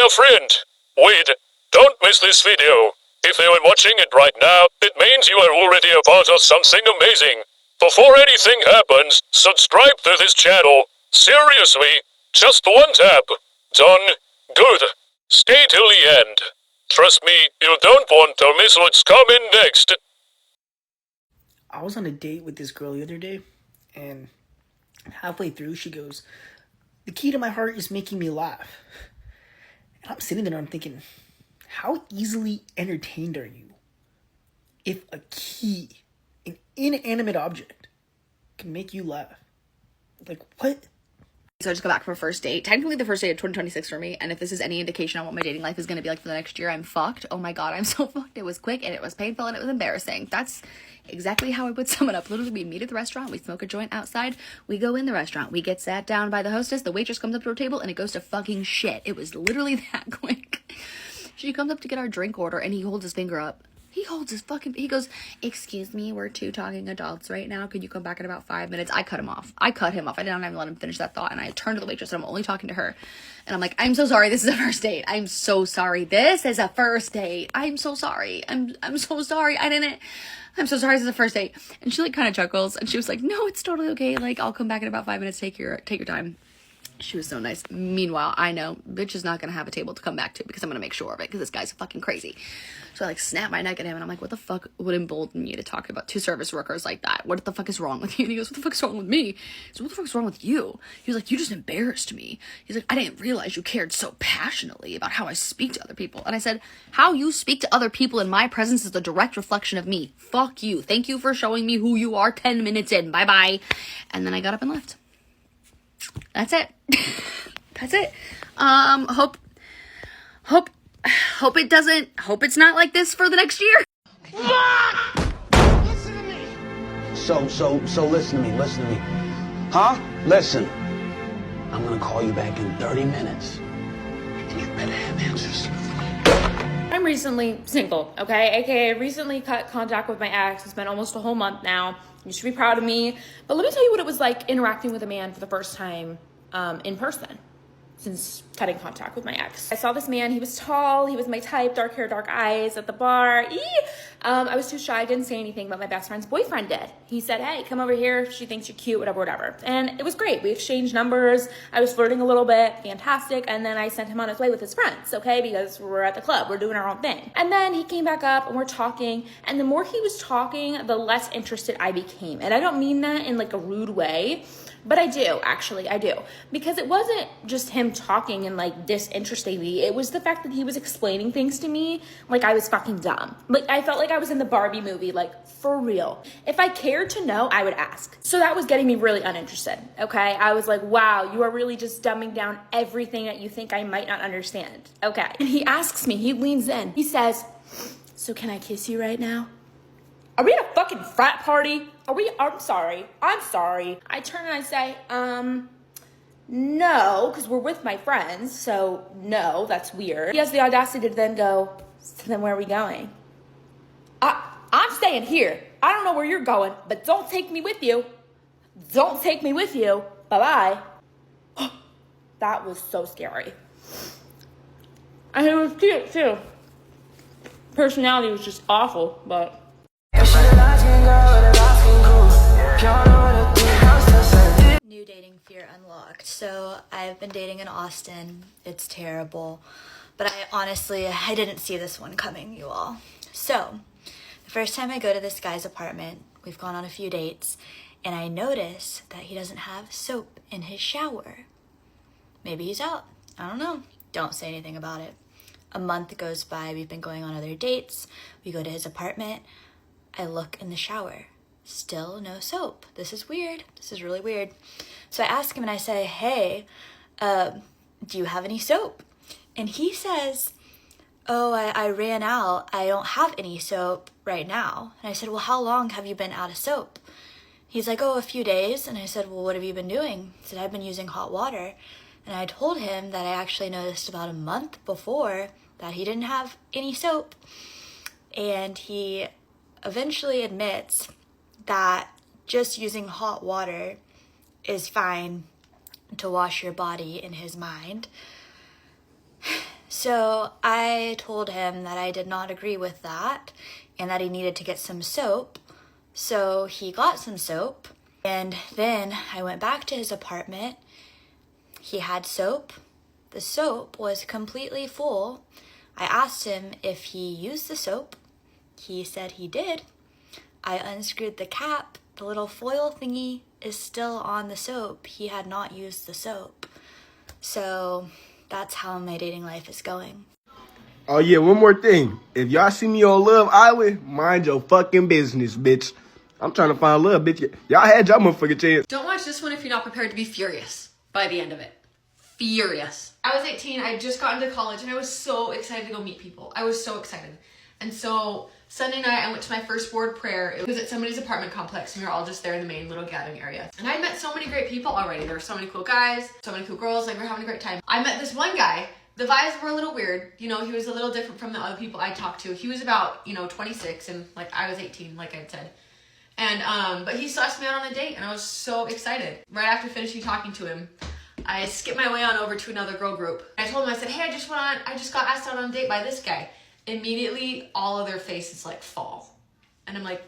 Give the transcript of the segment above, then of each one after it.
dear friend. Wait, don't miss this video. If you are watching it right now, it means you are already a part of something amazing. Before anything happens, subscribe to this channel. Seriously, just one tap. Done. Good. Stay till the end. Trust me, you don't want to miss what's coming next. I was on a date with this girl the other day, and halfway through she goes, "The key to my heart is making me laugh." And I'm sitting there and I'm thinking, how easily entertained are you if a key, an inanimate object, can make you laugh? Like, what? So I just got back from a first date. Technically the first date of 2026 for me. And if this is any indication on what my dating life is going to be like for the next year, I'm fucked. Oh my God, I'm so fucked. It was quick and it was painful and it was embarrassing. That's exactly how I would sum it up. Literally, we meet at the restaurant. We smoke a joint outside. We go in the restaurant. We get sat down by the hostess. The waitress comes up to our table and it goes to fucking shit. It was literally that quick. She comes up to get our drink order and he holds his finger up. He goes, "Excuse me, we're two talking adults right now. Could you come back in about 5 minutes?" I cut him off. I didn't even let him finish that thought. And I turned to the waitress and I'm only talking to her. And I'm like, "I'm so sorry. This is a first date. I'm so sorry. This is a first date. I'm so sorry. I'm so sorry. I'm so sorry. This is a first date." And she like kind of chuckles and she was like, "No, it's totally okay. Like, I'll come back in about 5 minutes. Take your time." She was so nice. Meanwhile, I know bitch is not going to have a table to come back to because I'm going to make sure of it because this guy's fucking crazy. So I like snap my neck at him and I'm like, "What the fuck would embolden you to talk about two service workers like that? What the fuck is wrong with you?" And he goes, "What the fuck's wrong with me?" So "What the fuck's wrong with you?" He was like, "You just embarrassed me." He's like, "I didn't realize you cared so passionately about how I speak to other people." And I said, "How you speak to other people in my presence is a direct reflection of me. Fuck you. Thank you for showing me who you are 10 minutes in. Bye-bye." And then I got up and left. That's it. That's it. Hope it's not like this for the next year. Listen to me. So listen to me. Huh? Listen. I'm gonna call you back in 30 minutes. And you better have answers. I'm recently single, okay? AKA recently cut contact with my ex. It's been almost a whole month now. You should be proud of me. But let me tell you what it was like interacting with a man for the first time in person since cutting contact with my ex. I saw this man. He was tall. He was my type, dark hair, dark eyes at the bar. I was too shy. I didn't say anything, but my best friend's boyfriend did. He said, "Hey, come over here. She thinks you're cute, whatever. And it was great. We exchanged numbers. I was flirting a little bit. Fantastic. And then I sent him on his way with his friends, okay? Because we're at the club. We're doing our own thing. And then he came back up and we're talking. And the more he was talking, the less interested I became. And I don't mean that in like a rude way. But I do, actually, I do. Because it wasn't just him talking and like disinteresting me. It was the fact that he was explaining things to me like I was fucking dumb. Like I felt like I was in the Barbie movie, like for real. If I cared to know, I would ask. So that was getting me really uninterested, okay? I was like, wow, you are really just dumbing down everything that you think I might not understand. Okay. And he asks me, he leans in, he says, "So can I kiss you right now?" Are we at a fucking frat party? I'm sorry. I turn and I say, no, because we're with my friends, so no, that's weird. He has the audacity to then go, "So then where are we going?" I'm staying here. I don't know where you're going, but don't take me with you. Bye-bye. That was so scary. And he was cute, too. Personality was just awful, but... New dating fear unlocked. So I've been dating in Austin. It's terrible. But I didn't see this one coming, you all. So the first time I go to this guy's apartment, we've gone on a few dates, and I notice that he doesn't have soap in his shower. Maybe he's out. I don't know. Don't say anything about it. A month goes by. We've been going on other dates. We go to his apartment. I look in the shower. Still no soap. This is weird. This is really weird. So I ask him and I say, "Hey, do you have any soap?" And he says, "Oh, I ran out. I don't have any soap right now." And I said, "Well, how long have you been out of soap?" He's like, "Oh, a few days." And I said, "Well, what have you been doing?" He said, "I've been using hot water." And I told him that I actually noticed about a month before that he didn't have any soap. And he eventually admits that just using hot water is fine to wash your body in his mind. So I told him that I did not agree with that and that he needed to get some soap. So he got some soap, and then I went back to his apartment. He had soap. The soap was completely full. I asked him if he used the soap. He said he did. I unscrewed the cap. The little foil thingy is still on the soap. He had not used the soap. So that's how my dating life is going. Oh yeah, one more thing. If y'all see me on Love Island, mind your fucking business, bitch. I'm trying to find love, bitch. Y'all had y'all motherfucking chance. Don't watch this one if you're not prepared to be furious by the end of it. Furious. I was 18, I had just gotten to college, and I was so excited to go meet people. I was so excited. And so Sunday night, I went to my first board prayer. It was at somebody's apartment complex, and we were all just there in the main little gathering area. And I met so many great people already. There were so many cool guys, so many cool girls, like we were having a great time. I met this one guy. The vibes were a little weird. You know, he was a little different from the other people I talked to. He was about, 26, and like I was 18, like I said. And, but he still asked me out on a date, and I was so excited. Right after finishing talking to him, I skipped my way on over to another girl group. I told him, I said, hey, I just got asked out on a date by this guy. Immediately, all of their faces like fall. And I'm like,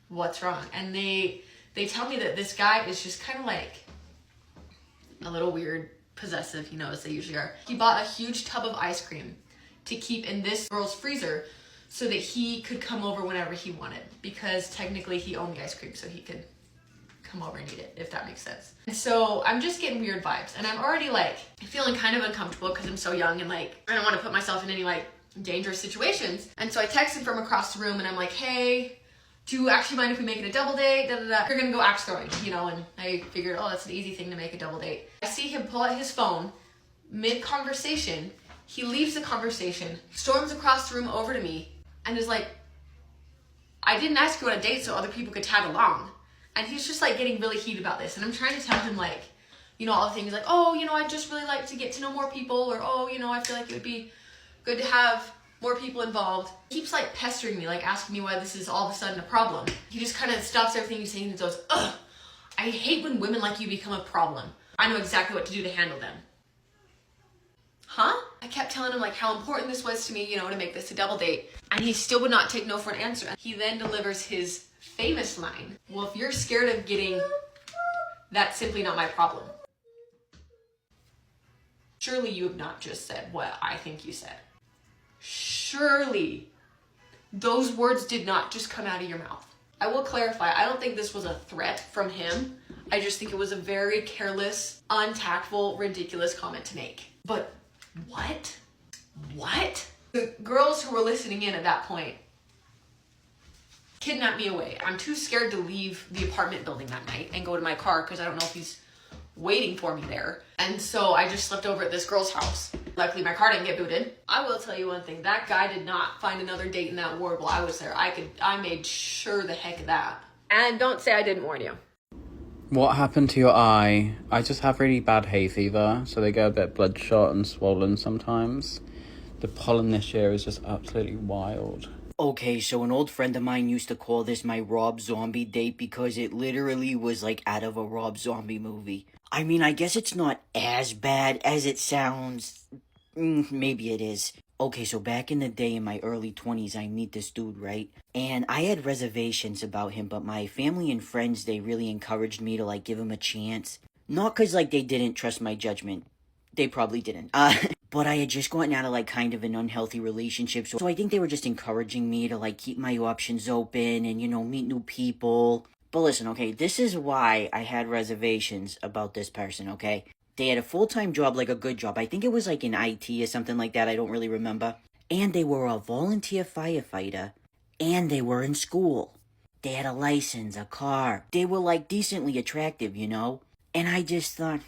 what's wrong? And they tell me that this guy is just kind of like a little weird, possessive, as they usually are. He bought a huge tub of ice cream to keep in this girl's freezer so that he could come over whenever he wanted, because technically he owned the ice cream, so he could come over and eat it, if that makes sense. And so I'm just getting weird vibes, and I'm already like feeling kind of uncomfortable because I'm so young and like I don't want to put myself in any like dangerous situations. And so I texted from across the room and I'm like, hey, do you actually mind if we make it a double date? We're gonna go axe throwing, and I figured, oh, that's an easy thing to make a double date. I see him pull out his phone mid-conversation. He leaves the conversation, storms across the room over to me, and is like, I didn't ask you on a date so other people could tag along. And he's just like getting really heated about this. And I'm trying to tell him like, all the things like, oh, I'd just really like to get to know more people, or, oh, I feel like it would be good to have more people involved. He keeps like pestering me, like asking me why this is all of a sudden a problem. He just kind of stops everything he's saying and goes, ugh, I hate when women like you become a problem. I know exactly what to do to handle them. Huh? I kept telling him like how important this was to me, to make this a double date. And he still would not take no for an answer. He then delivers his famous line, well, if you're scared of getting, that's simply not my problem. Surely you have not just said what I think you said. Surely those words did not just come out of your mouth. I will clarify, I don't think this was a threat from him. I just think it was a very careless, untactful, ridiculous comment to make. But what? The girls who were listening in at that point kidnapped me away. I'm too scared to leave the apartment building that night and go to my car because I don't know if he's waiting for me there. And so I just slept over at this girl's house. Luckily my car didn't get booted. I will tell you one thing, that guy did not find another date in that ward while I was there. I made sure the heck of that. And don't say I didn't warn you. What happened to your eye? I just have really bad hay fever, so they get a bit bloodshot and swollen sometimes. The pollen this year is just absolutely wild. Okay, so an old friend of mine used to call this my Rob Zombie date because it literally was like out of a Rob Zombie movie. I mean, I guess it's not as bad as it sounds. Maybe it is. Okay, so back in the day in my early 20s, I meet this dude, right? And I had reservations about him, but my family and friends, they really encouraged me to, like, give him a chance. Not because, like, they didn't trust my judgment. They probably didn't. But I had just gotten out of, like, kind of an unhealthy relationship. So I think they were just encouraging me to, like, keep my options open and, meet new people. But listen, okay, this is why I had reservations about this person, okay? They had a full-time job, like a good job. I think it was like in IT or something like that. I don't really remember. And they were a volunteer firefighter. And they were in school. They had a license, a car. They were like decently attractive, And I just thought,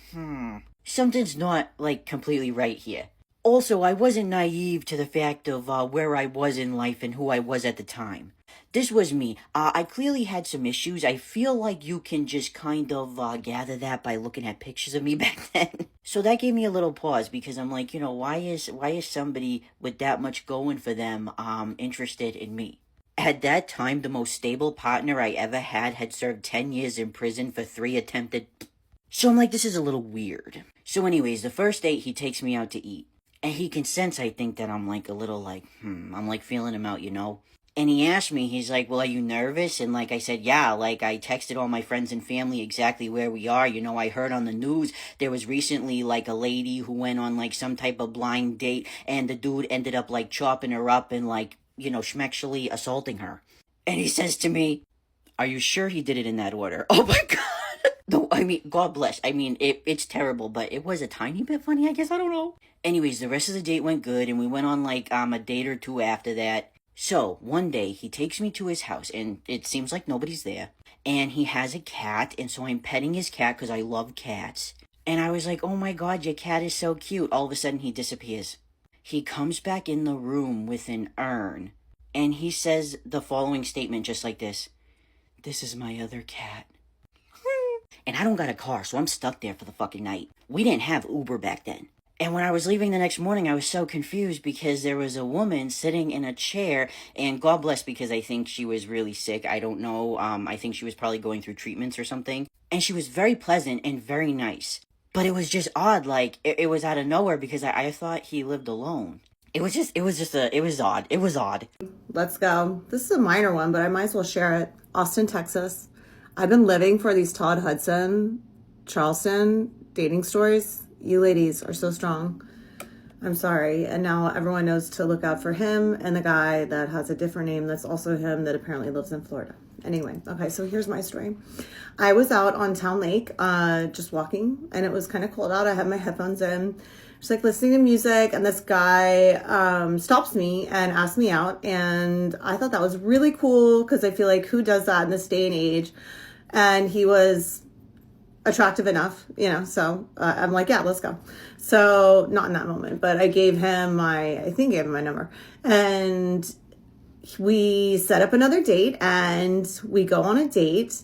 something's not like completely right here. Also, I wasn't naive to the fact of where I was in life and who I was at the time. This was me. I clearly had some issues. I feel like you can just kind of gather that by looking at pictures of me back then. So that gave me a little pause because I'm like, why is somebody with that much going for them interested in me? At that time, the most stable partner I ever had served 10 years in prison for 3 attempted... So I'm like, this is a little weird. So anyways, the first date, he takes me out to eat. And he can sense, I think, that I'm like a little like, I'm like feeling him out, you know? And he asked me, he's like, well, are you nervous? And like I said, yeah, like I texted all my friends and family exactly where we are. You know, I heard on the news there was recently like a lady who went on like some type of blind date and the dude ended up like chopping her up and like, you know, schmexually assaulting her. And he says to me, are you sure he did it in that order? Oh my God. No, I mean, God bless. I mean, it's terrible, but it was a tiny bit funny, I guess. I don't know. Anyways, the rest of the date went good, and we went on like a date or two after that. So one day he takes me to his house, and it seems like nobody's there. And he has a cat, and so I'm petting his cat because I love cats. And I was like, oh my God, your cat is so cute. All of a sudden he disappears. He comes back in the room with an urn, and he says the following statement just like this: "This is my other cat." And I don't got a car, so I'm stuck there for the fucking night. We didn't have Uber back then. And when I was leaving the next morning, I was so confused because there was a woman sitting in a chair, and God bless, because I think she was really sick. I don't know. I think she was probably going through treatments or something. And she was very pleasant and very nice. But it was just odd, like, it was out of nowhere because I thought he lived alone. It was odd. It was odd. Let's go. This is a minor one, but I might as well share it. Austin, Texas. I've been living for these Todd Hudson, Charleston dating stories. You ladies are so strong. I'm sorry. And now everyone knows to look out for him and the guy that has a different name that's also him that apparently lives in Florida. Anyway, okay, so here's my story. I was out on Town Lake just walking, and it was kind of cold out. I had my headphones in, just like listening to music, and this guy stops me and asks me out, and I thought that was really cool because I feel like who does that in this day and age? And he was attractive enough, you know, so I'm like, yeah, let's go. So not in that moment, but I gave him my number, and we set up another date, and we go on a date,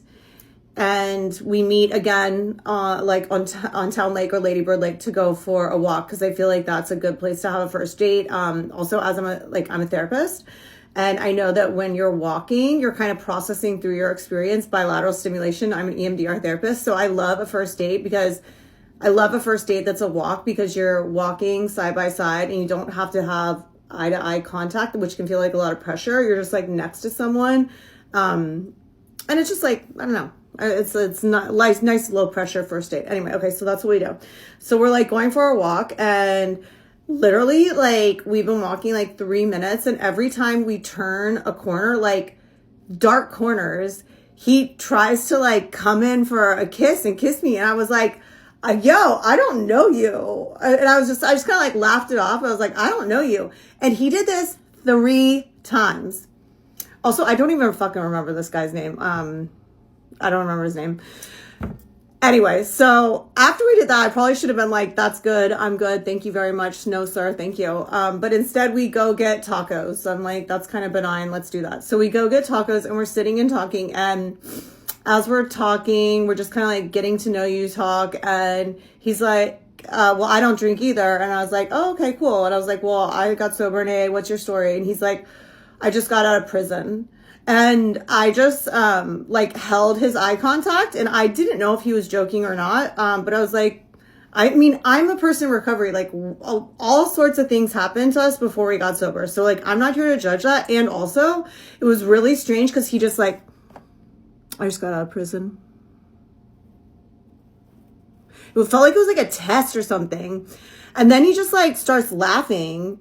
and we meet again, like on Town Lake or Lady Bird Lake to go for a walk, because I feel like that's a good place to have a first date. Also, as I'm a therapist, and I know that when you're walking, you're kind of processing through your experience, bilateral stimulation. I'm an EMDR therapist, so I love a first date that's a walk, because you're walking side by side and you don't have to have eye-to-eye contact, which can feel like a lot of pressure. You're just like next to someone. And it's just like, I don't know. It's not nice low pressure first date. Anyway, okay, so that's what we do. So we're like going for a walk, and literally like we've been walking like 3 minutes, and every time we turn a corner, like dark corners, he tries to like come in for a kiss and kiss me. And I was like, yo, I don't know you. And I just kind of like laughed it off. I was like, I don't know you. And he did this 3 times. Also, I don't even fucking remember this guy's name. I don't remember his name. Anyway, so after we did that, I probably should have been like, that's good. I'm good. Thank you very much. No, sir. Thank you. But instead we go get tacos. So I'm like, that's kind of benign. Let's do that. So we go get tacos, and we're sitting and talking. And as we're talking, we're just kind of like getting to know you talk. And he's like, well, I don't drink either. And I was like, oh, okay, cool. And I was like, well, I got sober in AA. What's your story? And he's like, I just got out of prison. And I just like held his eye contact, and I didn't know if he was joking or not. But I was like, I mean, I'm a person in recovery. Like all sorts of things happened to us before we got sober. So like, I'm not here to judge that. And also it was really strange because he just like, I just got out of prison. It felt like it was like a test or something. And then he just like starts laughing.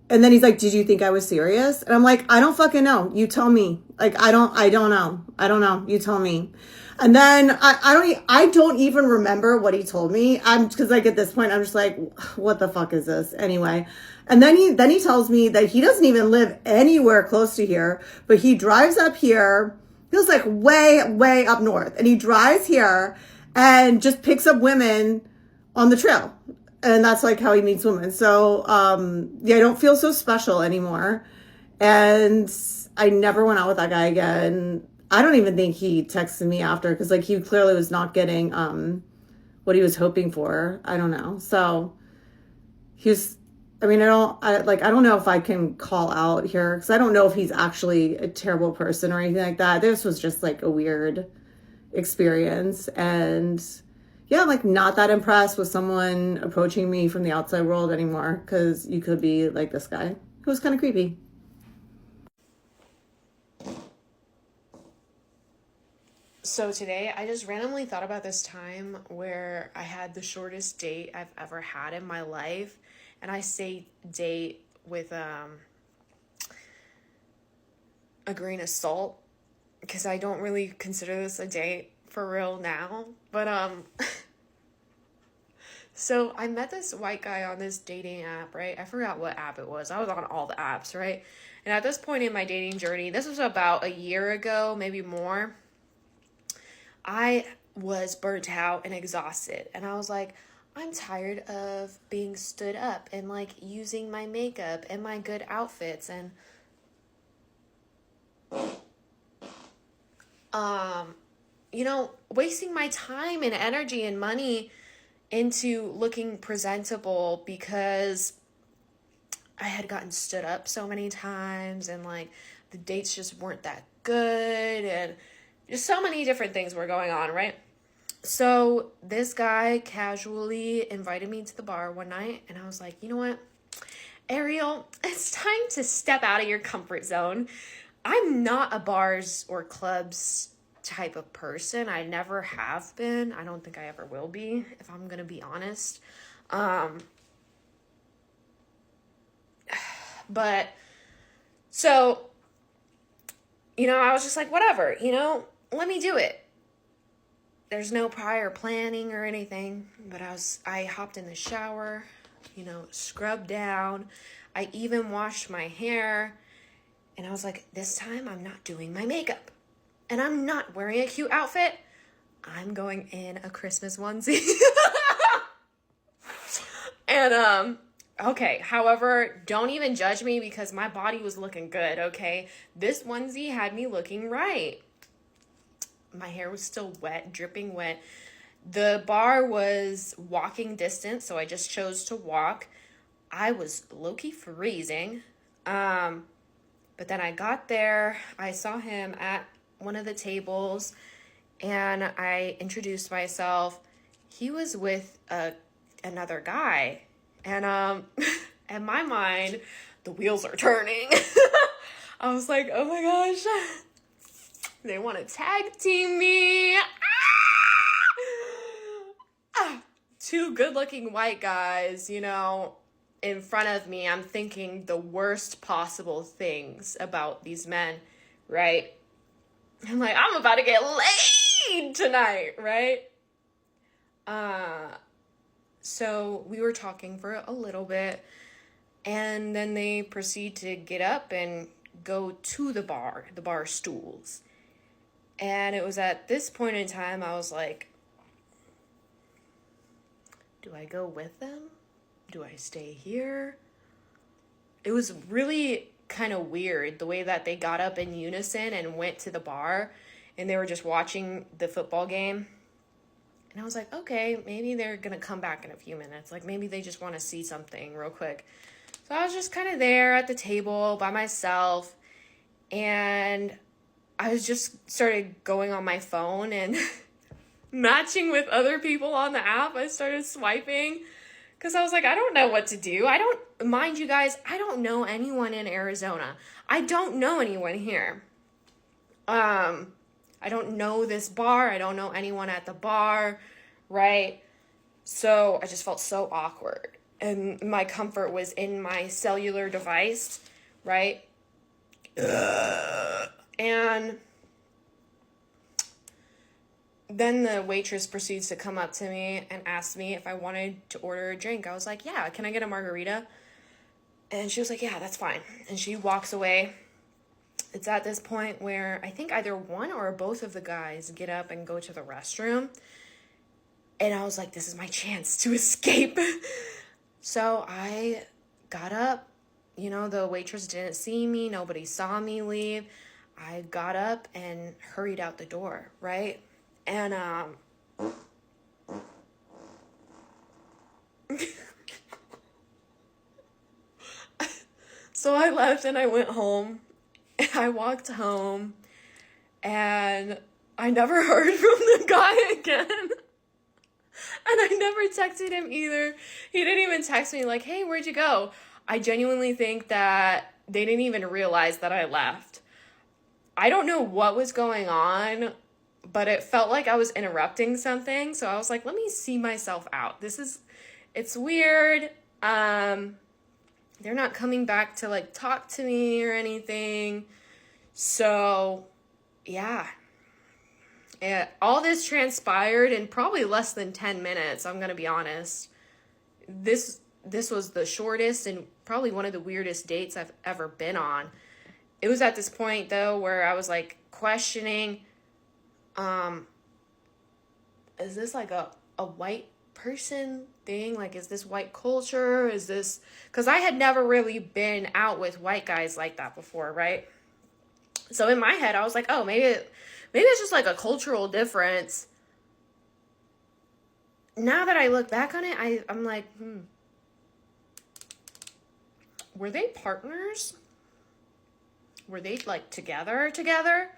And then he's like, did you think I was serious? And I'm like, I don't fucking know. You tell me. Like, I don't know. I don't know. You tell me. And then I don't even remember what he told me. Cause like at this point, I'm just like, what the fuck is this? Anyway. And then he tells me that he doesn't even live anywhere close to here, but he drives up here. He was like way, way up north, and he drives here and just picks up women on the trail. And that's like how he meets women. So, yeah, I don't feel so special anymore. And I never went out with that guy again. I don't even think he texted me after, because like he clearly was not getting what he was hoping for. I don't know. So I don't know if I can call out here, because I don't know if he's actually a terrible person or anything like that. This was just like a weird experience. And yeah, I'm like not that impressed with someone approaching me from the outside world anymore, because you could be like this guy who was kind of creepy. So today I just randomly thought about this time where I had the shortest date I've ever had in my life. And I say date with a grain of salt, because I don't really consider this a date for real now. But so I met this white guy on this dating app, right? I forgot what app it was. I was on all the apps, right? And at this point in my dating journey, this was about a year ago, maybe more, I was burnt out and exhausted. And I was like, I'm tired of being stood up and like using my makeup and my good outfits and wasting my time and energy and money into looking presentable because I had gotten stood up so many times and like the dates just weren't that good and just so many different things were going on, right? So this guy casually invited me to the bar one night and I was like, you know what, Ariel, it's time to step out of your comfort zone. I'm not a bars or clubs type of person. I never have been. I don't think I ever will be, if I'm going to be honest. But so, I was just like, whatever, let me do it. There's no prior planning or anything, but I hopped in the shower, scrubbed down. I even washed my hair, and I was like, this time I'm not doing my makeup, and I'm not wearing a cute outfit. I'm going in a Christmas onesie. And, okay, however, don't even judge me because my body was looking good, okay? This onesie had me looking right. My hair was still wet, dripping wet. The bar was walking distance, so I just chose to walk. I was low-key freezing. But then I got there. I saw him at one of the tables, and I introduced myself. He was with another guy. And in my mind, the wheels are turning. I was like, oh my gosh. They want to tag team me. Two good-looking white guys, in front of me. I'm thinking the worst possible things about these men, right? I'm like, I'm about to get laid tonight, right? So we were talking for a little bit, and then they proceed to get up and go to the bar stools. And it was at this point in time, I was like, do I go with them? Do I stay here? It was really kind of weird the way that they got up in unison and went to the bar, and they were just watching the football game. And I was like, okay, maybe they're going to come back in a few minutes. Like, maybe they just want to see something real quick. So I was just kind of there at the table by myself, and I was just started going on my phone and matching with other people on the app. I started swiping because I was like, I don't know what to do. Mind you guys, I don't know anyone in Arizona. I don't know anyone here. I don't know this bar. I don't know anyone at the bar, right? So I just felt so awkward. And my comfort was in my cellular device, right? And then the waitress proceeds to come up to me and ask me if I wanted to order a drink. I was like, yeah, can I get a margarita? And she was like, yeah, that's fine. And she walks away. It's at this point where I think either one or both of the guys get up and go to the restroom. And I was like, this is my chance to escape. So I got up. The waitress didn't see me. Nobody saw me leave. I got up and hurried out the door, right? And, so I left and I went home. I walked home and I never heard from the guy again. And I never texted him either. He didn't even text me like, hey, where'd you go? I genuinely think that they didn't even realize that I left. I don't know what was going on, but it felt like I was interrupting something. So I was like, let me see myself out. It's weird. They're not coming back to like talk to me or anything. So yeah. All this transpired in probably less than 10 minutes, I'm going to be honest. This was the shortest and probably one of the weirdest dates I've ever been on. It was at this point, though, where I was, like, questioning, is this, like, a white person thing? Like, is this white culture? Is this... Because I had never really been out with white guys like that before, right? So in my head, I was like, oh, maybe it's just, like, a cultural difference. Now that I look back on it, I'm like, were they partners? Were they like together?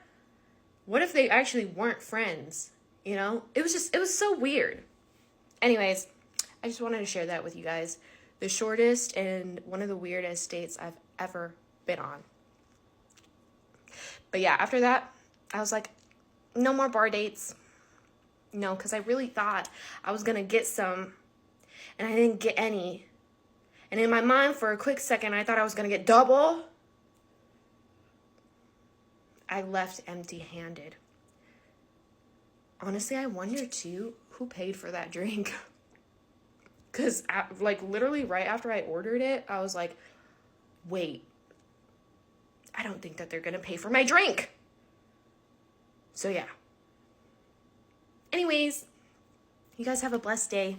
What if they actually weren't friends? You know, it was so weird. Anyways, I just wanted to share that with you guys. The shortest and one of the weirdest dates I've ever been on. But yeah, after that, I was like, no more bar dates. No, because I really thought I was going to get some, and I didn't get any. And in my mind, for a quick second, I thought I was going to get double. I left empty-handed. Honestly, I wonder, too, who paid for that drink? Because, like, literally right after I ordered it, I was like, wait, I don't think that they're going to pay for my drink. So, yeah. Anyways, you guys have a blessed day.